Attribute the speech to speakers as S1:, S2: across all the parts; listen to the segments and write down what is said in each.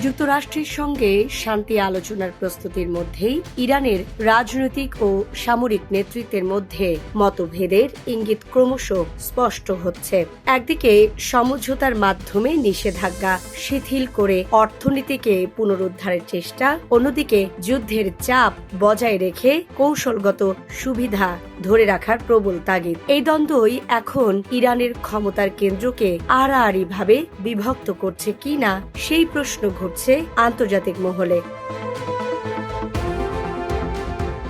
S1: যুক্তরাষ্ট্রের সঙ্গে শান্তি আলোচনার প্রস্তুতির মধ্যেই ইরানের রাজনৈতিক ও সামরিক নেতৃত্বের মধ্যে মতভেদের ইঙ্গিত ক্রমশ স্পষ্ট হচ্ছে। একদিকে সমঝোতার মাধ্যমে নিষেধাজ্ঞা শিথিল করে অর্থনীতিকে পুনরুদ্ধারের চেষ্টা, অন্যদিকে যুদ্ধের চাপ বজায় রেখে কৌশলগত সুবিধা ধরে রাখার প্রবল তাগিদ। এই দ্বন্দ্বই এখন ইরানের ক্ষমতার কেন্দ্রকে আড়াআড়িভাবে বিভক্ত করছে কিনা সেই প্রশ্ন ঘুরছে আন্তর্জাতিক মহলে।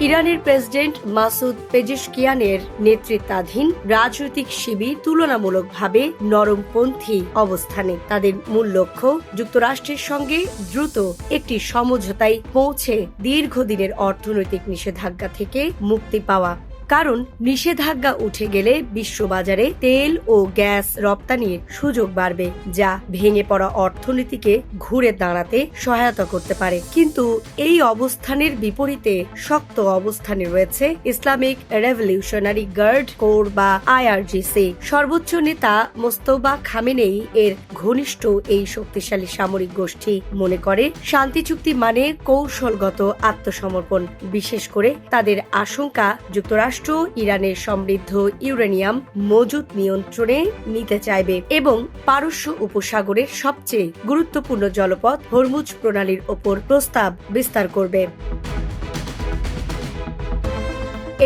S1: ইরানের প্রেসিডেন্ট মাসুদ পেজেশকিয়ানের নেতৃত্বাধীন রাজনৈতিক শিবির তুলনামূলকভাবে নরমপন্থী অবস্থানে। তাদের মূল লক্ষ্য যুক্তরাষ্ট্রের সঙ্গে দ্রুত একটি সমঝোতায় পৌঁছে দীর্ঘদিনের অর্থনৈতিক নিষেধাজ্ঞা থেকে মুক্তি পাওয়া। কারণ নিষেধাজ্ঞা উঠে গেলে বিশ্ববাজারে তেল ও গ্যাস রপ্তানির সুযোগ বাড়বে, যা ভেঙে পড়া অর্থনীতিকে ঘুরে দাঁড়াতে সহায়তা করতে পারে। কিন্তু এই অবস্থানের বিপরীতে শক্ত অবস্থানে রয়েছে ইসলামিক রেভলিউশনারি গার্ড কোর বা IRGC। সর্বোচ্চ নেতা মোস্তফা খামেনেই এর ঘনিষ্ঠ এই শক্তিশালী সামরিক গোষ্ঠী মনে করে শান্তি চুক্তি মানে কৌশলগত আত্মসমর্পণ। বিশেষ করে তাদের আশঙ্কা যুক্তরাষ্ট্র ইরানের সমৃদ্ধ ইউরেনিয়াম মজুত নিয়ন্ত্রণে নিতে চাইবে এবং পারস্য উপসাগরের সবচেয়ে গুরুত্বপূর্ণ জলপথ হরমুজ প্রণালীর ওপর প্রস্তাব বিস্তার করবে।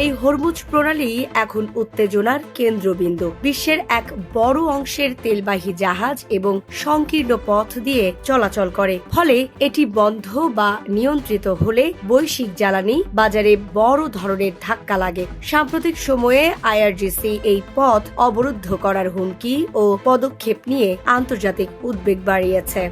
S1: এই হরমুজ প্রণালী এখন উত্তেজনার কেন্দ্রবিন্দু। বিশ্বের এক বড় অংশের তেলবাহী জাহাজ এবং সংকীর্ণ পথ দিয়ে চলাচল করে। ফলে এটি বন্ধ বা নিয়ন্ত্রিত হলে বৈশ্বিক জ্বালানি বাজারে বড় ধরনের ধাক্কা লাগে। সাম্প্রতিক সময়ে IRGC এই পথ অবরুদ্ধ করার হুমকি ও পদক্ষেপ নিয়ে আন্তর্জাতিক উদ্বেগ বাড়িয়েছে।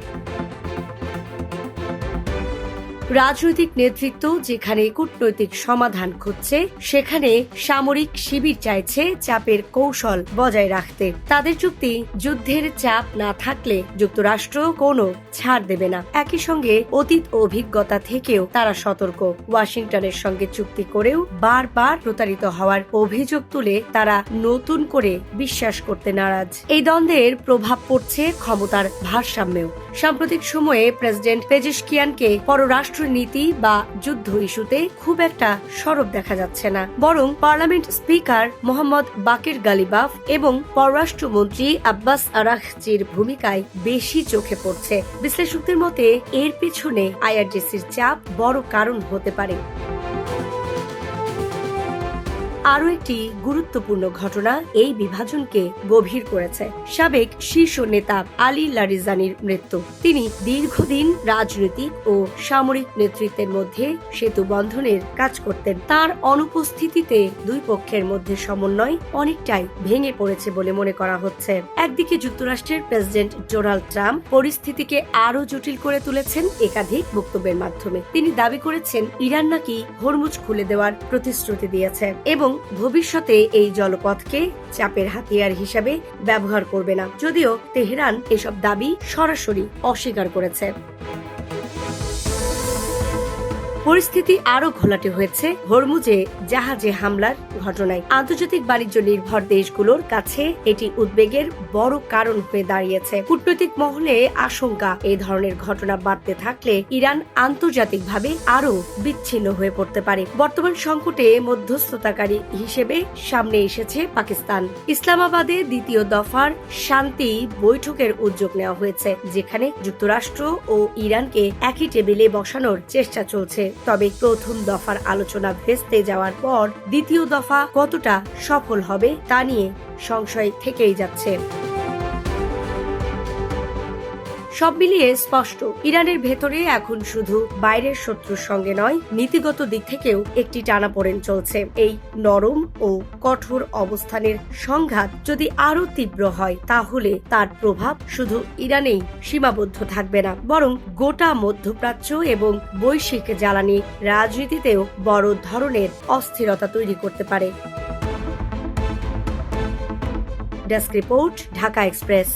S1: রাজনৈতিক নেতৃত্ব যেখানে কূটনৈতিক সমাধান খুঁজছে, সেখানে সামরিক শিবির চাইছে চাপের কৌশল বজায় রাখতে। তাদের যুক্তি, যুদ্ধের চাপ না থাকলে যুক্তরাষ্ট্র কোনো ছাড় দেবে না। একই সঙ্গে অতীত অভিজ্ঞতা থেকেও তারা সতর্ক। ওয়াশিংটনের সঙ্গে চুক্তি করেও বারবার প্রতারিত হওয়ার অভিযোগ তুলে তারা নতুন করে বিশ্বাস করতে নারাজ। এই দ্বন্দ্বের প্রভাব পড়ছে ক্ষমতার ভারসাম্যেও। সাম্প্রতিক সময়ে প্রেসিডেন্ট পেজেশকিয়ানকে পররাষ্ট্র নীতি বা যুদ্ধ ইস্যুতে খুব একটা সরব দেখা যাচ্ছে না, বরং পার্লামেন্ট স্পিকার মোহাম্মদ বাকির গালিবাফ এবং পররাষ্ট্রমন্ত্রী আব্বাস আরাগচির ভূমিকায় বেশি চোখে পড়ছে। বিশ্লেষকদের মতে এর পিছনে IRGCর চাপ বড় কারণ হতে পারে। আরও একটি গুরুত্বপূর্ণ ঘটনা এই বিভাজনকে গভীর করেছে। সাবেক শীর্ষ নেতা আলী লারিজানির মৃত্যু। তিনি দীর্ঘদিন রাজনৈতিক ও সামরিক নেতৃত্বের মধ্যে সেতু বন্ধনের কাজ করতেন। তার অনুপস্থিতিতে দুই পক্ষের মধ্যে সমন্বয় অনেকটাই ভেঙে পড়েছে বলে মনে করা হচ্ছে। একদিকে যুক্তরাষ্ট্রের প্রেসিডেন্ট ডোনাল্ড ট্রাম্প পরিস্থিতিকে আরও জটিল করে তুলেছেন একাধিক বক্তব্যের মাধ্যমে। তিনি দাবি করেছেন ইরান নাকি হরমুজ খুলে দেওয়ার প্রতিশ্রুতি দিয়েছে এবং ভবিষ্যতে এই জলপথকে চাপের হাতিয়ার হিসেবে ব্যবহার করবে না, যদিও তেহরান এসব দাবি সরাসরি অস্বীকার করেছে। পরিস্থিতি আরো ঘোলাটে হয়েছে হরমুজে জাহাজে হামলার ঘটনায়। আন্তর্জাতিক বাণিজ্য নির্ভর দেশগুলোর কাছে এটি উদ্বেগের বড় কারণ হয়ে দাঁড়িয়েছে। কূটনৈতিক মহলে আশঙ্কা, এই ধরনের ঘটনা বাড়তে থাকলে ইরান আন্তর্জাতিকভাবে আরো বিচ্ছিন্ন হয়ে পড়তে পারে। বর্তমান সংকটে মধ্যস্থতাকারী হিসেবে সামনে এসেছে পাকিস্তান। ইসলামাবাদে দ্বিতীয় দফার শান্তি বৈঠকের উদ্যোগ নেওয়া হয়েছে, যেখানে যুক্তরাষ্ট্র ও ইরানকে একই টেবিলে বসানোর চেষ্টা চলছে। তবে প্রথম দফার আলোচনা ভেস্তে যাওয়ার পর দ্বিতীয় দফা কতটা সফল হবে তা নিয়ে সংশয় থেকেই যাচ্ছে। সব মিলিয়ে স্পষ্ট, ইরানের ভেতরে এখন শুধু বাইরের শত্রুর সঙ্গে নয়, নীতিগত দিক থেকেও একটি টানাপোড়েন চলছে। এই নরম ও কঠোর অবস্থানের সংঘাত যদি আরো তীব্র হয়, তাহলে তার প্রভাব শুধু ইরানেই সীমাবদ্ধ থাকবে না, বরং গোটা মধ্যপ্রাচ্য এবং বৈশ্বিক জ্বালানি রাজনীতিতেও বড় ধরনের অস্থিরতা তৈরি করতে পারে। Desk report, Dhaka express.